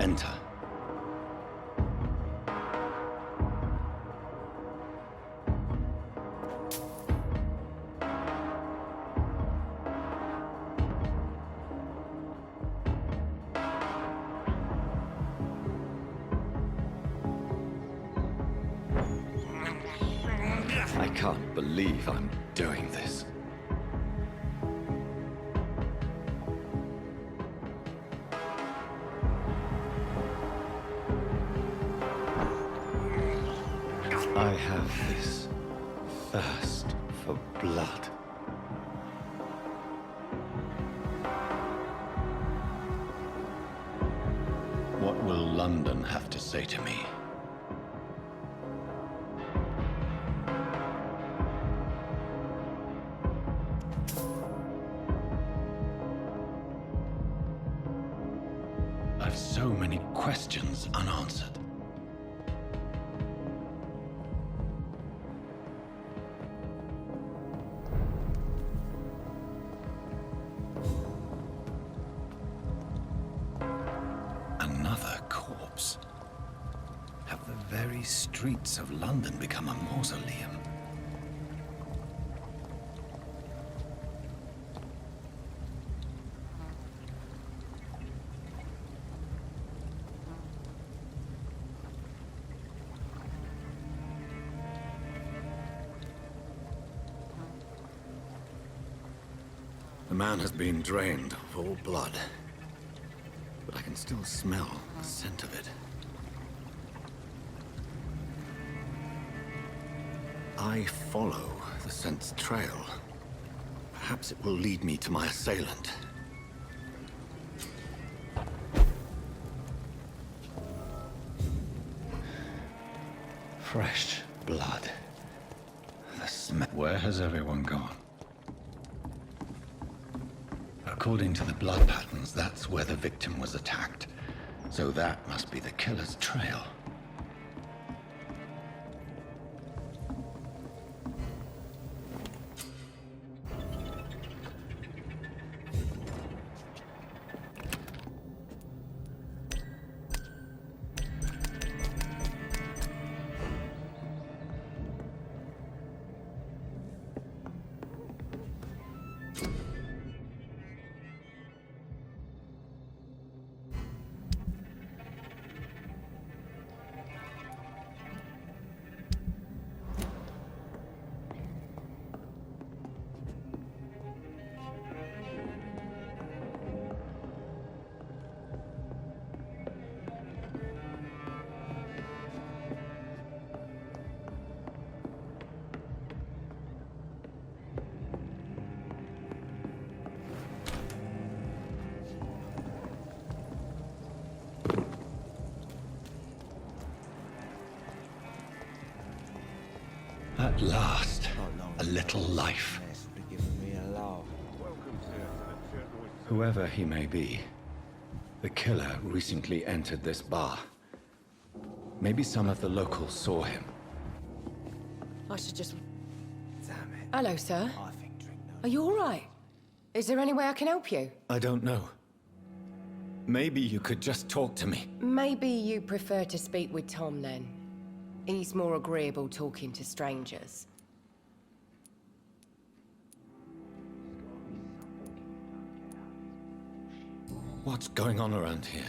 enter. I can't believe I'm doing this. I have this thirst for blood. What will London have to say to me? I've so many questions unanswered. Another corpse. Have the very streets of London become a mausoleum? The man has been drained of all blood, but I can still smell the scent of it. I follow the scent's trail. Perhaps it will lead me to my assailant. Fresh blood. The smell. Where has everyone gone? According to the blood patterns, that's where the victim was attacked. So that must be the killer's trail. At last, a little life. Whoever he may be, the killer recently entered this bar. Maybe some of the locals saw him. I should just... Damn it. Hello, sir. I think drink no. Are you all right? Is there any way I can help you? I don't know. Maybe you could just talk to me. Maybe you prefer to speak with Tom, then. He's more agreeable talking to strangers. What's going on around here?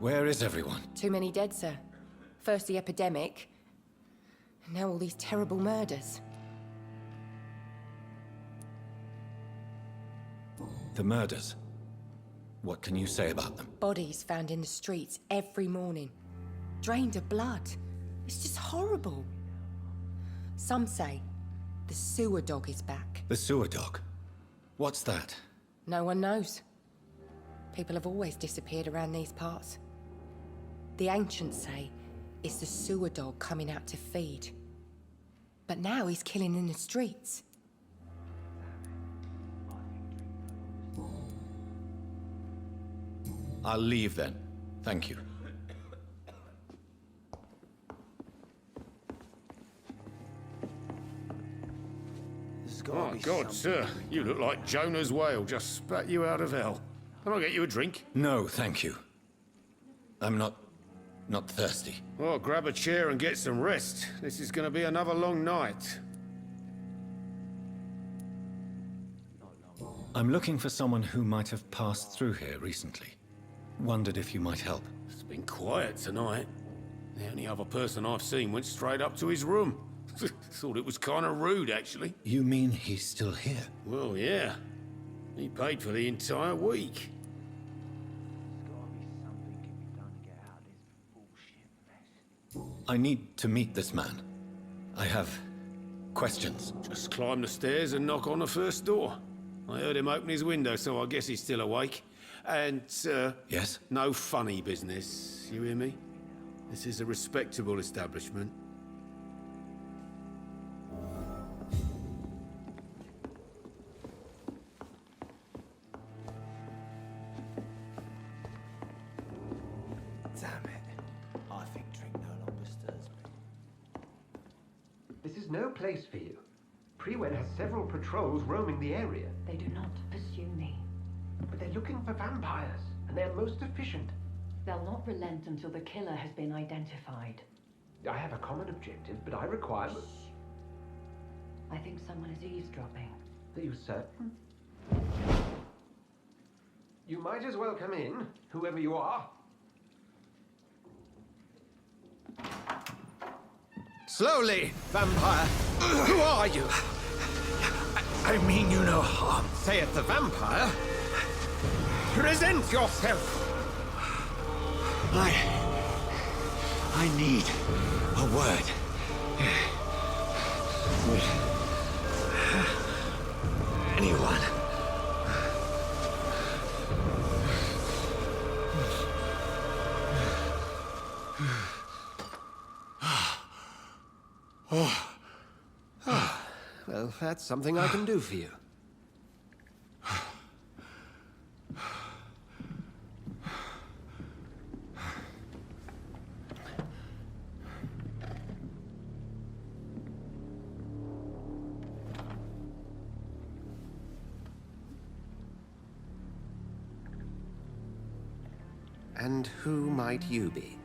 Where is everyone? Too many dead, sir. First the epidemic, and now all these terrible murders. The murders. What can you say about them? Bodies found in the streets every morning. Drained of blood. It's just horrible. Some say the sewer dog is back. The sewer dog? What's that? No one knows. People have always disappeared around these parts. The ancients say it's the sewer dog coming out to feed. But now he's killing in the streets. I'll leave then. Thank you. Oh, God, sir. You look like Jonah's whale just spat you out of hell. Can I get you a drink? No, thank you. I'm not thirsty. Well, grab a chair and get some rest. This is gonna be another long night. I'm looking for someone who might have passed through here recently. Wondered if you might help. It's been quiet tonight. The only other person I've seen went straight up to his room. Thought it was kind of rude, actually. You mean he's still here? Well, yeah. He paid for the entire week. I need to meet this man. I have questions. Just climb the stairs and knock on the first door. I heard him open his window, so I guess he's still awake. And, Yes? no funny business. You hear me? This is a respectable establishment. Damn it. I think drink no longer stirs me. This is no place for you. Prewen has several patrols roaming the area, They do not pursue me. but they're looking for vampires, and they're most efficient. They'll not relent until the killer has been identified. I have a common objective, but I require... I think someone is eavesdropping. Are you certain? You might as well come in, whoever you are. Slowly, vampire. Who are you? I mean you no harm, saith the vampire. Present yourself. I need a word. Anyone. Well, that's something I can do for you. And who might you be?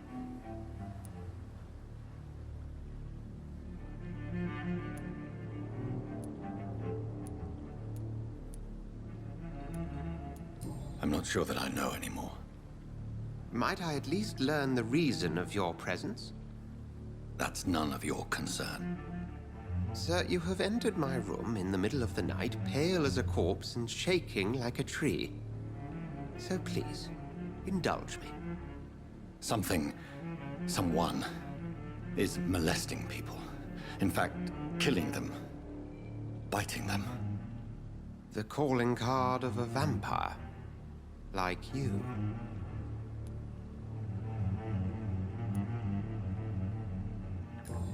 I'm not sure that I know anymore. Might I at least learn the reason of your presence? That's none of your concern. Sir, you have entered my room in the middle of the night, pale as a corpse and shaking like a tree. So please, indulge me. Someone is molesting people. In fact, killing them. Biting them. The calling card of a vampire. Like you.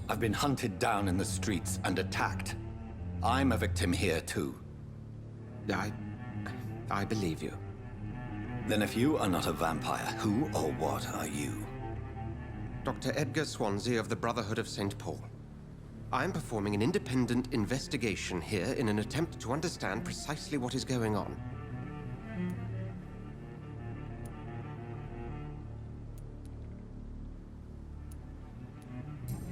I've been hunted down in the streets and attacked. I'm a victim here too. I believe you. Then if you are not a vampire, who or what are you? Dr. Edgar Swansea of the Brotherhood of St. Paul. I'm performing an independent investigation here in an attempt to understand precisely what is going on.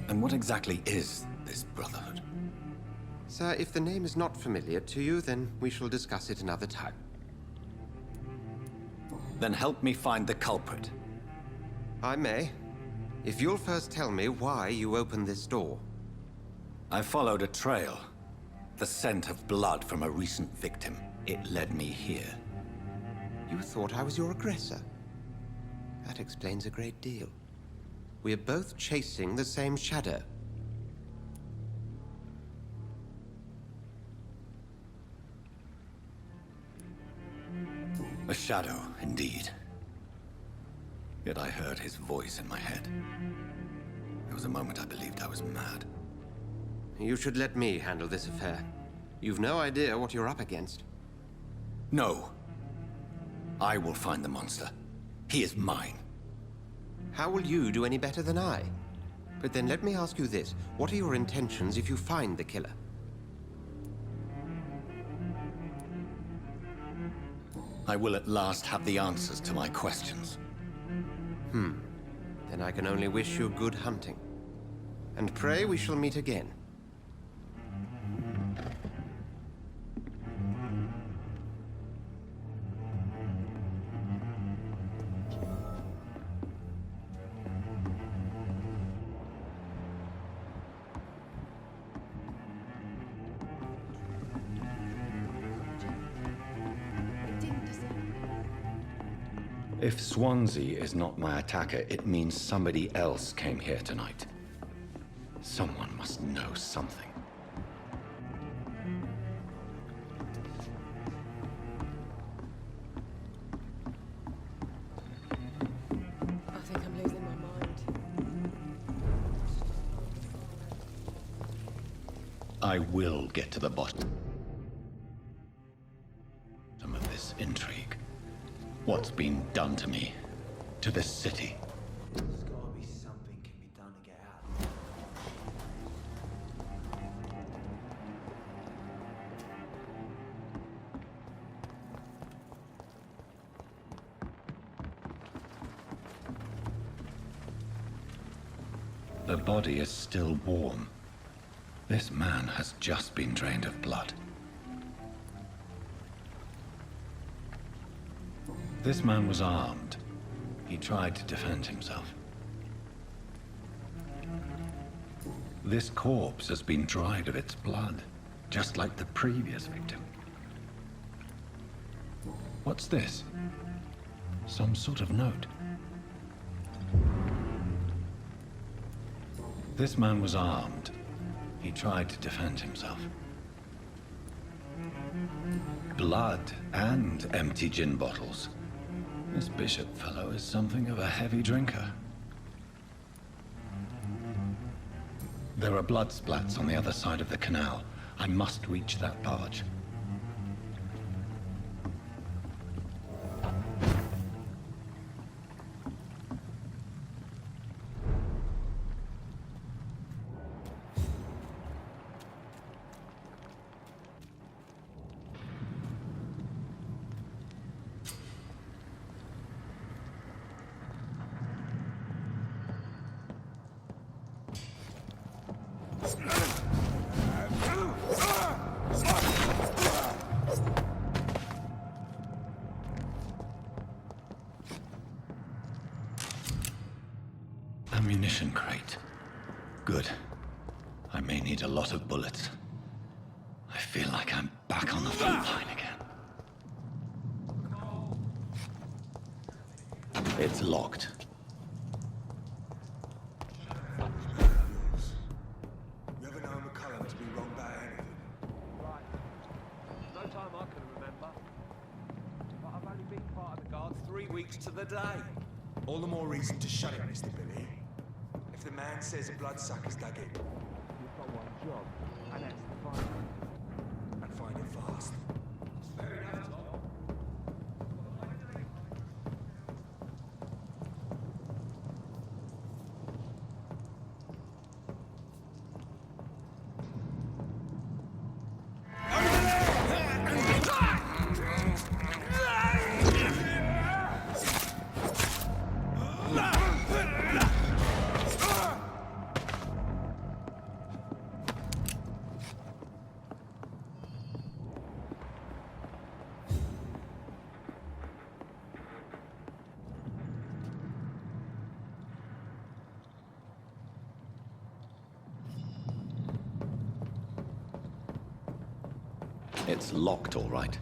And what exactly is this Brotherhood? Sir, if the name is not familiar to you, then we shall discuss it another time. Then help me find the culprit. I may. If you'll first tell me why you opened this door. I followed a trail. The scent of blood from a recent victim. It led me here. You thought I was your aggressor. That explains a great deal. We're both chasing the same shadow. A shadow, indeed. Yet I heard his voice in my head. There was a moment I believed I was mad. You should let me handle this affair. You've no idea what you're up against. No. I will find the monster. He is mine. How will you do any better than I? But then let me ask you this. What are your intentions if you find the killer? I will at last have the answers to my questions. Then I can only wish you good hunting. And pray we shall meet again. If Swansea is not my attacker, it means somebody else came here tonight. Someone must know something. I think I'm losing my mind. I will get to the bottom of this intrigue. What's been done to me, to this city? There's gotta be something can be done to get out. The body is still warm. This man has just been drained of blood. This man was armed. He tried to defend himself. This corpse has been dried of its blood, just like the previous victim. What's this? Some sort of note. This man was armed. He tried to defend himself. Blood and empty gin bottles. This bishop fellow is something of a heavy drinker. There are blood splats on the other side of the canal. I must reach that barge. Ammunition crate. Good. I may need a lot of bullets. I feel like I'm back on the front line again. It's locked. You ever known McCullum to be wrong about anything? Right. No time I can remember. But I've only been part of the guard 3 weeks to the day. All the more reason to shut it, Mr. Billy. If the man says a bloodsucker's dug in, You've got one job, and that's to find him. and find it fast. It's locked, all right.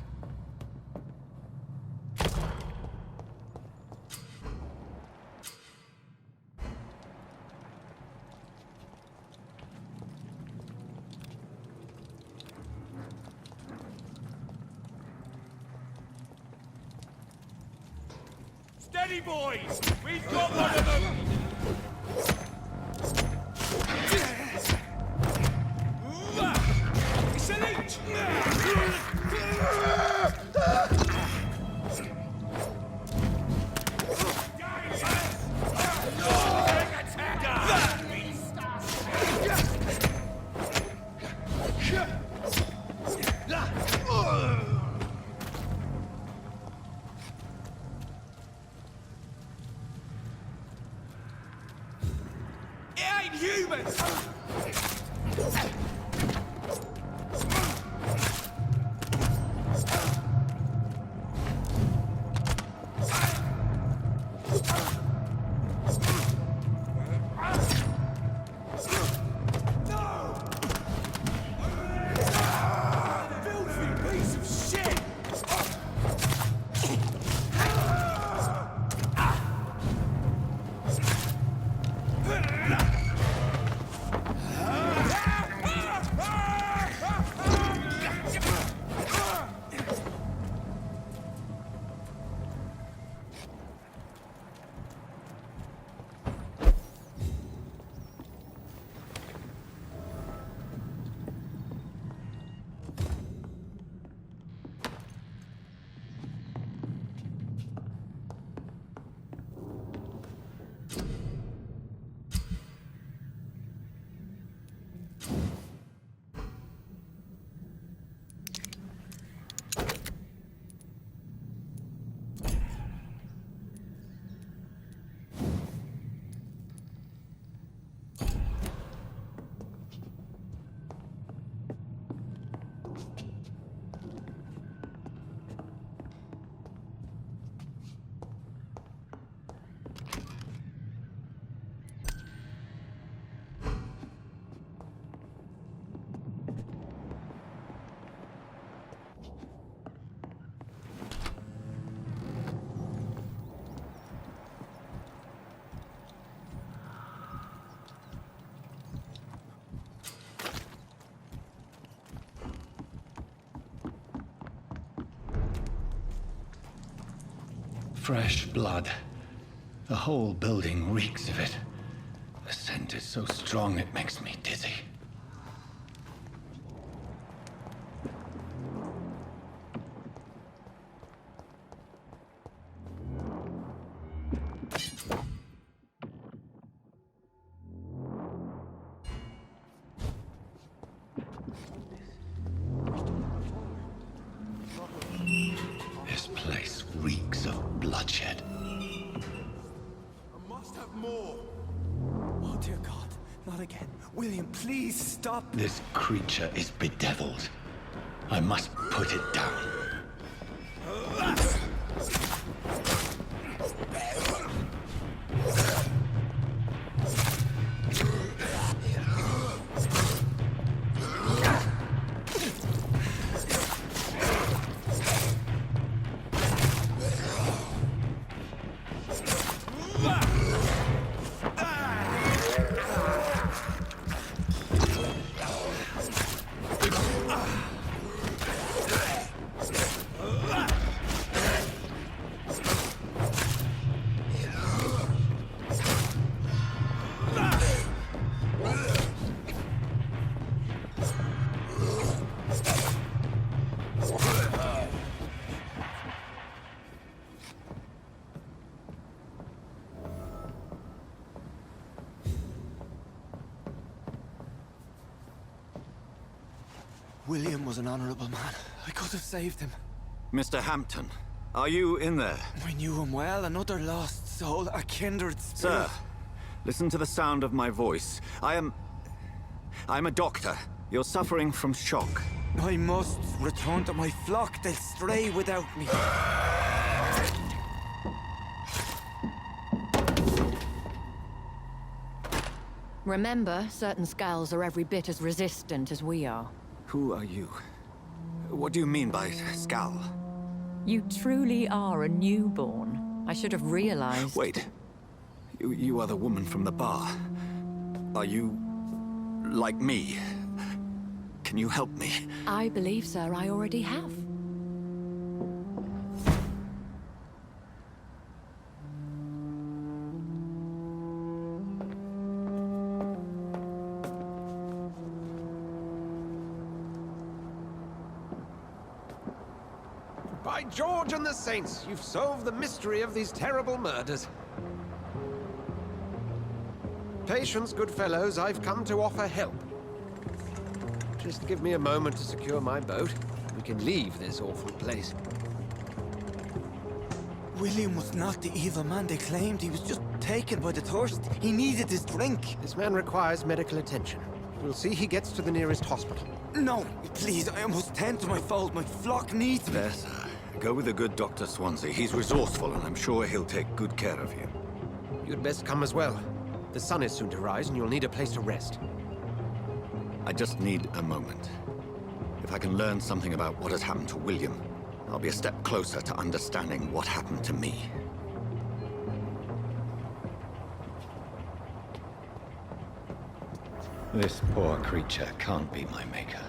Steady, boys! We've got one of them! It's a leech! Fresh blood. The whole building reeks of it. The scent is so strong it makes me dizzy. This place reeks of bloodshed. I must have more. Oh, dear God. Not again. William, please stop. This creature is bedeviled. I must put it down. William was an honorable man. I could have saved him. Mr. Hampton, are you in there? I knew him well, another lost soul, a kindred spirit. Sir, listen to the sound of my voice. I'm a doctor. You're suffering from shock. I must return to my flock. They'll stray without me. Remember, certain skulls are every bit as resistant as we are. Who are you? What do you mean by Skal? You truly are a newborn. I should have realized. Wait. You are the woman from the bar. Are you... like me? Can you help me? I believe, sir, I already have. By George and the Saints, you've solved the mystery of these terrible murders. Patience, good fellows, I've come to offer help. Just give me a moment to secure my boat. We can leave this awful place. William was not the evil man they claimed. He was just taken by the thirst. He needed his drink. This man requires medical attention. We'll see he gets to the nearest hospital. No, please, I must tend to my fold. My flock needs me. There, sir. Go with the good Dr. Swansea. He's resourceful, and I'm sure he'll take good care of you. You'd best come as well. The sun is soon to rise, and you'll need a place to rest. I just need a moment. If I can learn something about what has happened to William, I'll be a step closer to understanding what happened to me. This poor creature can't be my maker.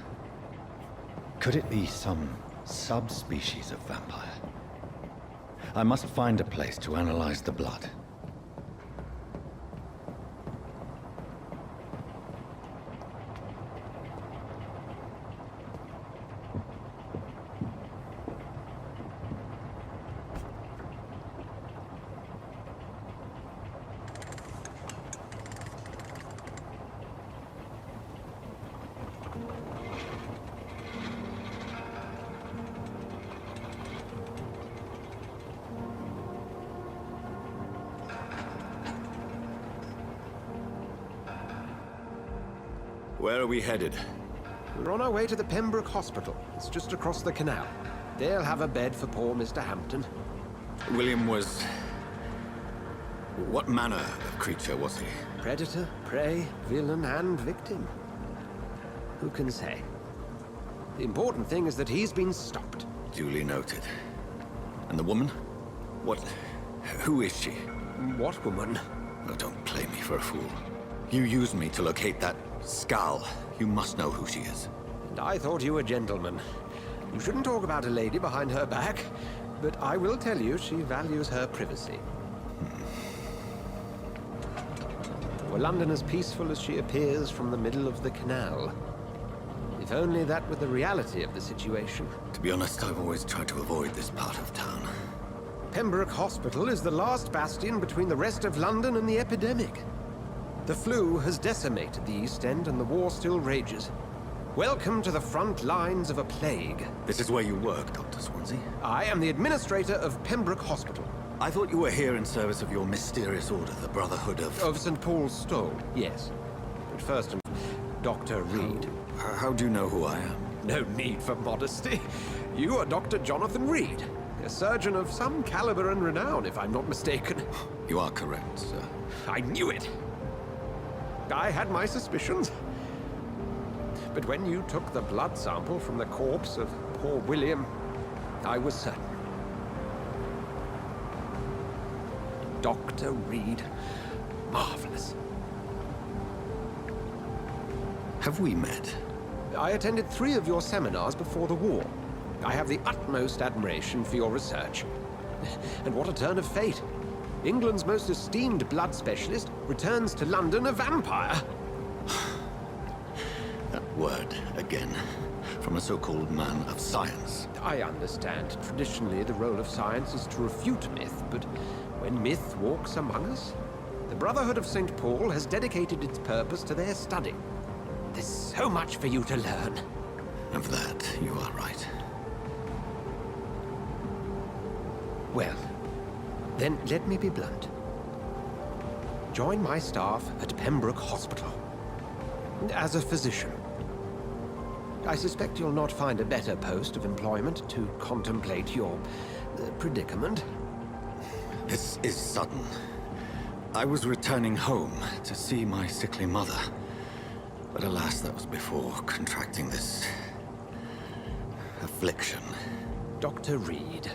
Could it be some subspecies of vampire? I must find a place to analyze the blood. Where are we headed? We're on our way to the Pembroke Hospital. It's just across the canal. They'll have a bed for poor Mr. Hampton. William was... What manner of creature was he? Predator, prey, villain, and victim. Who can say? The important thing is that he's been stopped. Duly noted. And the woman? What... Who is she? What woman? Oh, don't play me for a fool. You used me to locate that skull. You must know who she is. And I thought you a gentleman. You shouldn't talk about a lady behind her back, but I will tell you she values her privacy. Were London as peaceful as she appears from the middle of the canal? If only that were the reality of the situation. To be honest, I've always tried to avoid this part of town. Pembroke Hospital is the last bastion between the rest of London and the epidemic. The flu has decimated the East End and the war still rages. Welcome to the front lines of a plague. This is where you work, Dr. Swansea? I am the administrator of Pembroke Hospital. I thought you were here in service of your mysterious order, the Brotherhood of... Of St. Paul's Stole, yes. But first and Dr. Reed. How do you know who I am? No need for modesty. You are Dr. Jonathan Reed, a surgeon of some caliber and renown, if I'm not mistaken. You are correct, sir. I knew it. I had my suspicions. But when you took the blood sample from the corpse of poor William, I was certain. Dr. Reed. Marvelous. Have we met? I attended 3 of your seminars before the war. I have the utmost admiration for your research. And what a turn of fate. England's most esteemed blood specialist returns to London a vampire. That word, again. From a so-called man of science. I understand. Traditionally, the role of science is to refute myth, but when myth walks among us, the Brotherhood of St. Paul has dedicated its purpose to their study. There's so much for you to learn. Of that, you are right. Well, then let me be blunt. Join my staff at Pembroke Hospital. As a physician. I suspect you'll not find a better post of employment to contemplate your predicament. This is sudden. I was returning home to see my sickly mother. But alas, that was before contracting this... affliction. Dr. Reed,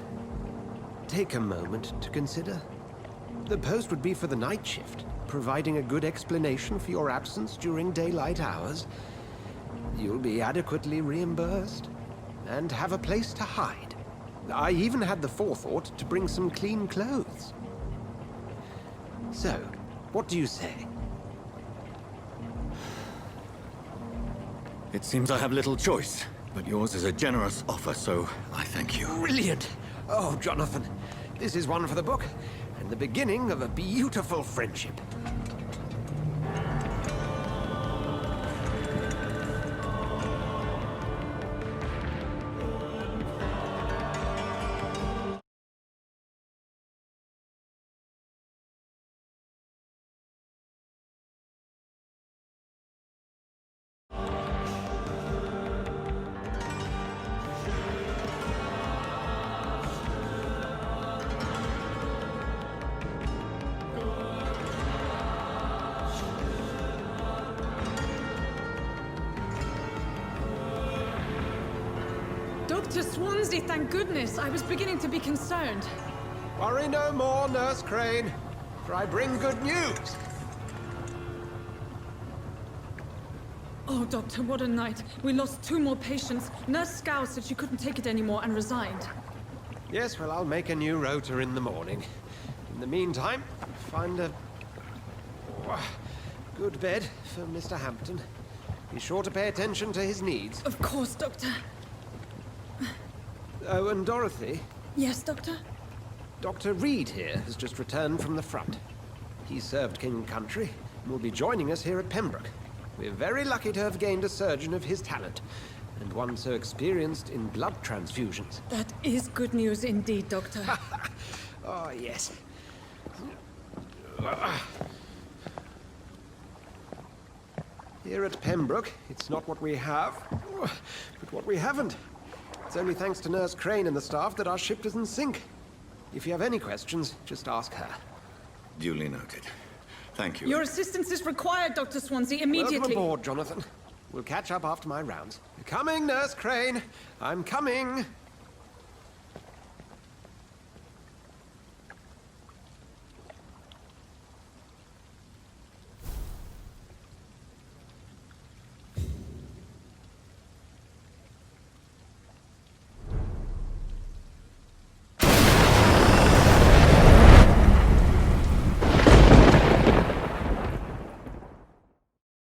take a moment to consider. The post would be for the night shift, providing a good explanation for your absence during daylight hours. You'll be adequately reimbursed, and have a place to hide. I even had the forethought to bring some clean clothes. So, what do you say? It seems I have little choice, but yours is a generous offer, so I thank you. Brilliant! Oh, Jonathan, this is one for the book, and the beginning of a beautiful friendship. Dr. Swansea, thank goodness. I was beginning to be concerned. Worry no more, Nurse Crane, for I bring good news. Oh, Doctor, what a night. We lost 2 more patients. Nurse Scow said she couldn't take it anymore and resigned. Yes, well, I'll make a new rota in the morning. In the meantime, find a good bed for Mr. Hampton. Be sure to pay attention to his needs. Of course, Doctor. Oh, and Dorothy, Yes, Doctor? Dr. Reed here has just returned from the front. He served King and Country and will be joining us here at Pembroke. We're very lucky to have gained a surgeon of his talent, and one so experienced in blood transfusions. That is good news indeed, Doctor. Oh, yes. Here at Pembroke, it's not what we have, but what we haven't. It's only thanks to Nurse Crane and the staff that our ship doesn't sink. If you have any questions, just ask her. Duly noted. Thank you. Your assistance is required, Dr. Swansea, immediately. Welcome aboard, Jonathan. We'll catch up after my rounds. Coming, Nurse Crane. I'm coming.